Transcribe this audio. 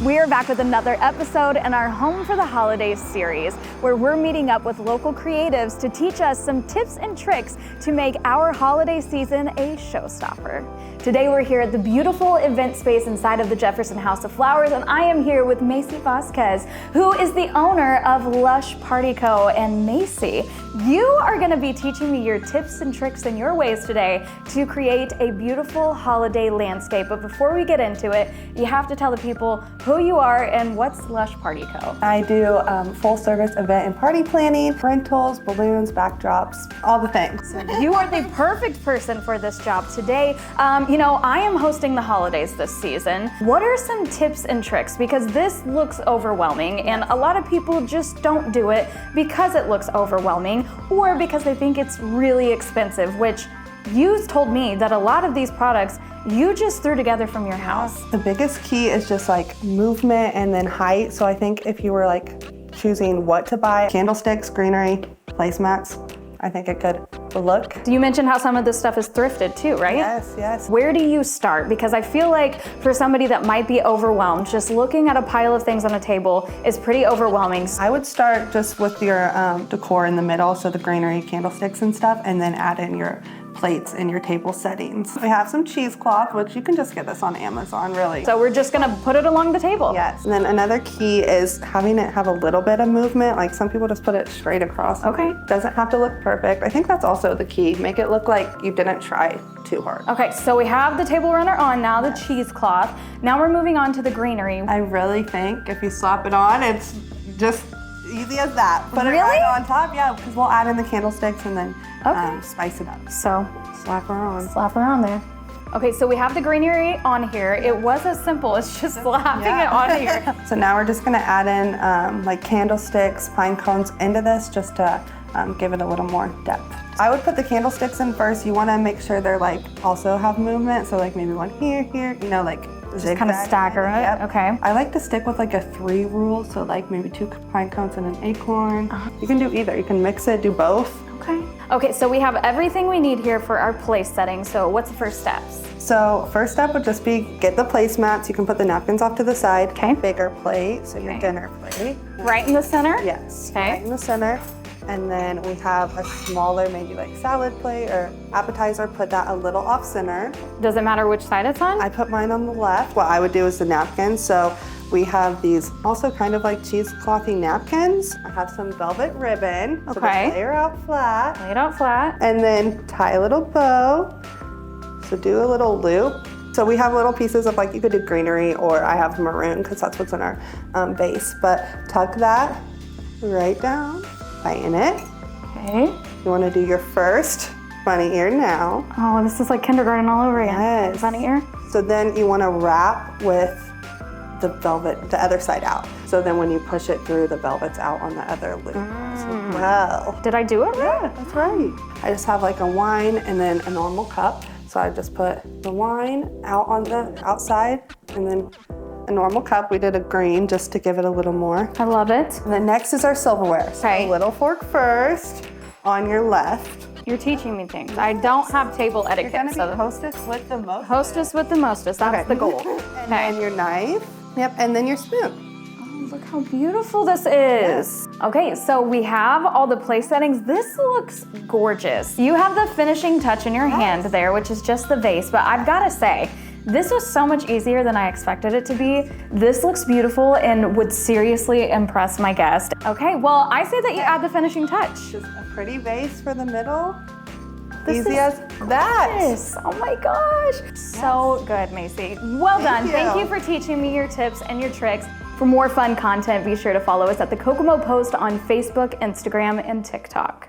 We are back with another episode in our Home for the Holidays series, where we're meeting up with local creatives to teach us some tips and tricks to make our holiday season a showstopper. Today we're here at the beautiful event space inside of the Jefferson House of Flowers, and I am here with Maci Vazquez, who is the owner of LUSH Party Co. And Maci, you are going to be teaching me your tips and tricks and your ways today to create a beautiful holiday landscape. But before we get into it, you have to tell the people who you are and what's LUSH Party Co. I do full service event and party planning, rentals, balloons, backdrops, all the things. You are the perfect person for this job today. I am hosting the holidays this season. What are some tips and tricks? Because this looks overwhelming and a lot of people just don't do it because it looks overwhelming or because they think it's really expensive, which you told me that a lot of these products you just threw together from your house. The biggest key is just like movement and then height. So I think if you were like choosing what to buy, candlesticks, greenery, placemats, I think it could look. You mentioned how some of this stuff is thrifted too, right? Yes, yes. Where do you start? Because I feel like for somebody that might be overwhelmed, just looking at a pile of things on a table is pretty overwhelming. I would start just with your decor in the middle, so the greenery, candlesticks and stuff, and then add in your plates and your table settings. We have some cheesecloth, which you can just get this on Amazon, really. So we're just gonna put it along the table. Yes, and then another key is having it have a little bit of movement. Like some people just put it straight across. Okay. Doesn't have to look perfect. I think that's also the key. Make it look like you didn't try too hard. Okay, so we have the table runner on now, the cheesecloth. Now we're moving on to the greenery. I really think if you slap it on, it's just easy as that. Put it Really? right on top, yeah, because we'll add in the candlesticks and then spice it up. So Slap her on. slap her on there. Okay, so we have the greenery on here. It was as simple as just slapping it on here. So now we're just gonna add in like candlesticks, pine cones into this just to give it a little more depth. I would put the candlesticks in first. You wanna make sure they're like also have movement. So like maybe one here, like Just kind of stagger it, Yep. okay. I like to stick with like a 3 rule. So like maybe 2 pine cones and an acorn. You can do either, you can mix it, do both. Okay, so we have everything we need here for our place setting. So what's the first steps? So first step would just be get the placemats. You can put the napkins off to the side. Okay. Bigger plate, so your dinner plate. Right in the center? Yes, Okay. right in the center. And then we have a smaller, maybe like salad plate or appetizer, put that a little off center. Does it matter which side it's on? I put mine on the left. What I would do is the napkins. So we have these also kind of like cheeseclothy napkins. I have some velvet ribbon. So Okay. just lay her out flat. Lay it out flat. And then tie a little bow. So do a little loop. So we have little pieces of like, you could do greenery or I have maroon because that's what's in our base. But tuck that right down, tighten it. Okay. You want to do your first bunny ear now. Oh, this is like kindergarten all over again. Yes. Bunny ear. So then you want to wrap with the velvet, the other side out. So then when you push it through, the velvet's out on the other loop as well. Did I do it right? Yeah, that's right. I just have like a wine and then a normal cup. So I just put the wine out on the outside and then a normal cup. We did a green just to give it a little more. I love it. And then next is our silverware. So Okay. a little fork first on your left. You're teaching me things. I don't have table etiquette. You're gonna be so hostess with the most. hostess with the mostest. That's the goal. And then your knife. Yep, and then your spoon. Oh, look how beautiful this is. Okay, so we have all the place settings. This looks gorgeous. You have the finishing touch in your hand there, which is just the vase, but I've gotta say, this was so much easier than I expected it to be. This looks beautiful and would seriously impress my guest. Okay, well, I say that you add the finishing touch. Just a pretty vase for the middle. This Easy is as that. Yes. Oh my gosh. So good, Maci. Well done. Thank Thank you. you for teaching me your tips and your tricks. For more fun content, be sure to follow us at the Kokomo Post on Facebook, Instagram, and TikTok.